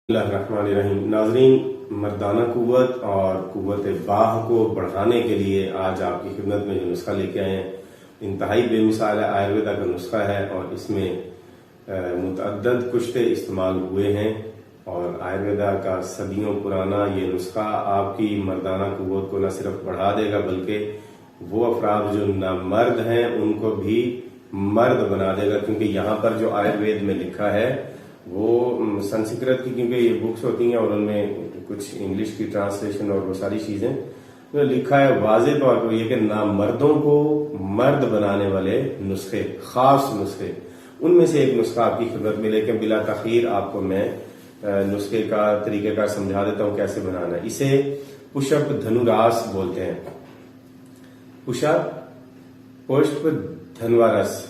बिस्मिल्लाहिर्रहमानिर्रहीम। नाजरीन, मर्दाना कुव्वत और कुव्वत बाह को बढ़ाने के लिए आज आपकी खिदमत में जो नुस्खा लेके आए हैं, इंतहाई बेमिसाल है। आयुर्वेदा का नुस्खा है और इसमें मुतअद्दद कुश्ते इस्तेमाल हुए हैं और आयुर्वेदा का सदियों पुराना ये नुस्खा आपकी मर्दाना कुव्वत को न सिर्फ बढ़ा देगा बल्कि वो अफराद जो नामर्द हैं उनको भी मर्द बना देगा। क्योंकि यहाँ पर जो आयुर्वेद में लिखा है वो संस्कृत की, क्योंकि ये बुक्स होती हैं और उनमें कुछ इंग्लिश की ट्रांसलेशन और वो सारी चीजें तो लिखा है वाज़े तौर पर ये कि नामर्दों को मर्द बनाने वाले नुस्खे, खास नुस्खे, उनमें से एक नुस्खा आपकी खिदमत में लेकर बिला तखीर आपको मैं नुस्खे का तरीक़ेकार समझा देता हूँ कैसे बनाना है। इसे पुष्प धनुरास बोलते हैं। पुष्प पुष्प धनवारस।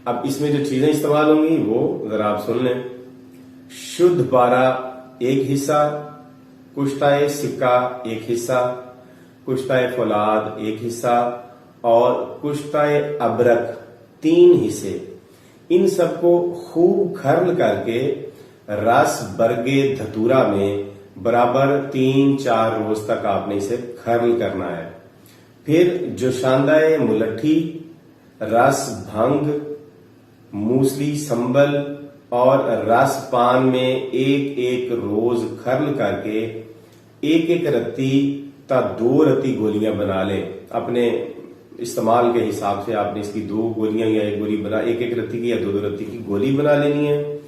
अब इसमें जो चीजें इस्तेमाल होंगी वो जरा आप सुन लें। शुद्ध पारा एक हिस्सा, कुश्ताए सिक्का एक हिस्सा, कुश्ताए फौलाद एक हिस्सा और कुश्ताए अबरक 3 हिस्से। इन सबको खूब खर्ल करके रस बरगे धतूरा में बराबर 3-4 रोज तक आपने इसे खर्ल करना है। फिर जोशांदाए मुलट्ठी, रस भंग, मूसली संबल और रस पान में एक एक रोज खर्ल करके एक एक रत्ती ता 2 रत्ती गोलियां बना ले। अपने इस्तेमाल के हिसाब से आपने इसकी 2 गोलियां या 1 गोली बना, एक एक रत्ती की या 2 रत्ती की गोली बना लेनी है।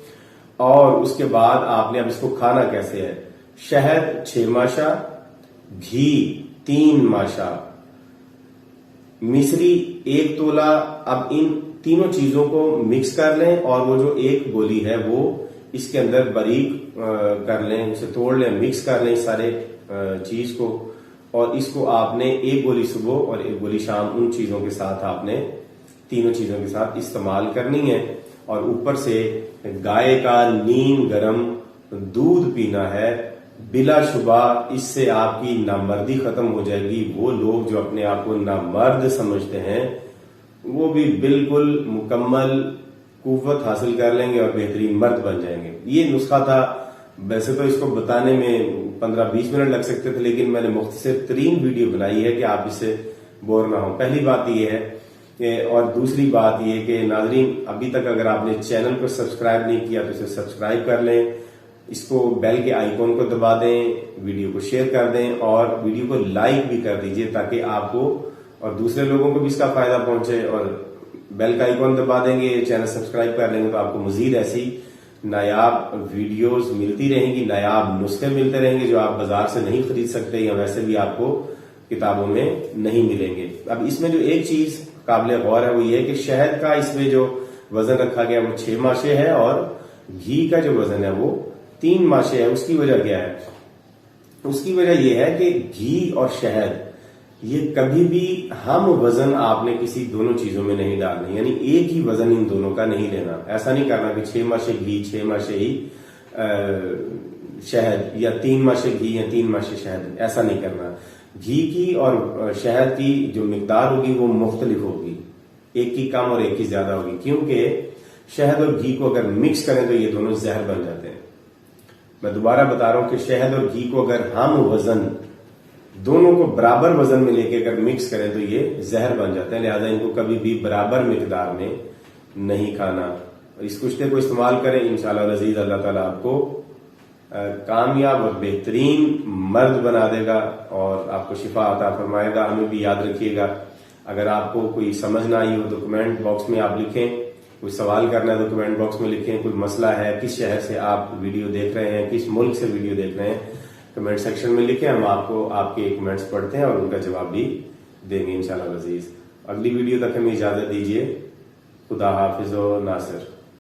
और उसके बाद आपने अब इसको खाना कैसे है। शहद 6 माशा, घी 3 माशा, मिश्री 1 तोला। अब इन तीनों चीजों को मिक्स कर लें और वो जो एक गोली है वो इसके अंदर बारीक कर लें, उसे तोड़ लें, मिक्स कर लें सारे चीज को। और इसको आपने 1 गोली सुबह और 1 गोली शाम उन चीजों के साथ आपने तीनों चीजों के साथ इस्तेमाल करनी है। और ऊपर से गाय का नीम गरम दूध पीना है। बिला शुबा इससे आपकी नामर्दी खत्म हो जाएगी। वो लोग जो अपने आप को नामर्द समझते हैं वो भी बिल्कुल मुकम्मल कुव्वत हासिल कर लेंगे और बेहतरीन मर्द बन जाएंगे। ये नुस्खा था। वैसे तो इसको बताने में 15-20 मिनट लग सकते थे, लेकिन मैंने मुख्तसर तरीन वीडियो बनाई है कि आप इससे बोर ना हो। पहली बात ये है और दूसरी बात ये कि नाजरीन, अभी तक अगर आपने चैनल को सब्सक्राइब नहीं किया तो इसे सब्सक्राइब कर लें, इसको बेल के आइकॉन को दबा दें, वीडियो को शेयर कर दें और वीडियो को लाइक भी कर दीजिए ताकि आपको और दूसरे लोगों को भी इसका फायदा पहुंचे। और बेल का आइकॉन दबा देंगे, चैनल सब्सक्राइब कर लेंगे तो आपको मजीद ऐसी नायाब वीडियोस मिलती रहेंगी, नायाब नुस्खे मिलते रहेंगे जो आप बाजार से नहीं खरीद सकते या वैसे भी आपको किताबों में नहीं मिलेंगे। अब इसमें जो एक चीज काबिल गौर है वो ये है कि शहद का इसमें जो वजन रखा गया वो 6 माशे है और घी का जो वजन है वो 3 माशे है। उसकी वजह क्या है? उसकी वजह यह है कि घी और शहद ये कभी भी हम वजन आपने किसी दोनों चीजों में नहीं डालनी, यानी एक ही वजन इन दोनों का नहीं लेना। ऐसा नहीं करना कि 6 माशे घी 6 माशे ही शहद या 3 माशे घी या 3 माशे शहद, ऐसा नहीं करना। घी की और शहद की जो मिकदार होगी वो मुख्तलिफ होगी, एक की कम और एक की ज्यादा होगी। क्योंकि शहद और घी को अगर मिक्स करें तो ये दोनों जहर बन जाते हैं। मैं दोबारा बता रहा हूं कि शहद और घी को अगर हम वजन दोनों को बराबर वजन में लेके अगर मिक्स करें तो ये जहर बन जाते हैं। लिहाजा इनको कभी भी बराबर मिकदार में नहीं खाना। इस कुश्ते को इस्तेमाल करें, इंशाअल्लाह अज़ीज अल्लाह ताला आपको कामयाब और बेहतरीन मर्द बना देगा और आपको शिफा अता फरमाएगा। हमें भी याद रखिएगा, अगर आपको कोई समझ ना आई हो तो कमेंट बॉक्स में आप लिखें। कोई सवाल करना है तो कमेंट बॉक्स में लिखें। कोई मसला है, किस शहर से आप वीडियो देख रहे हैं, किस मुल्क से वीडियो देख रहे हैं, कमेंट सेक्शन में लिखें। हम आपको आपके कमेंट्स पढ़ते हैं और उनका जवाब भी देंगे इंशाअल्लाह अज़ीज। अगली वीडियो तक हमें इजाजत दीजिए। खुदा हाफिज़ व नासिर।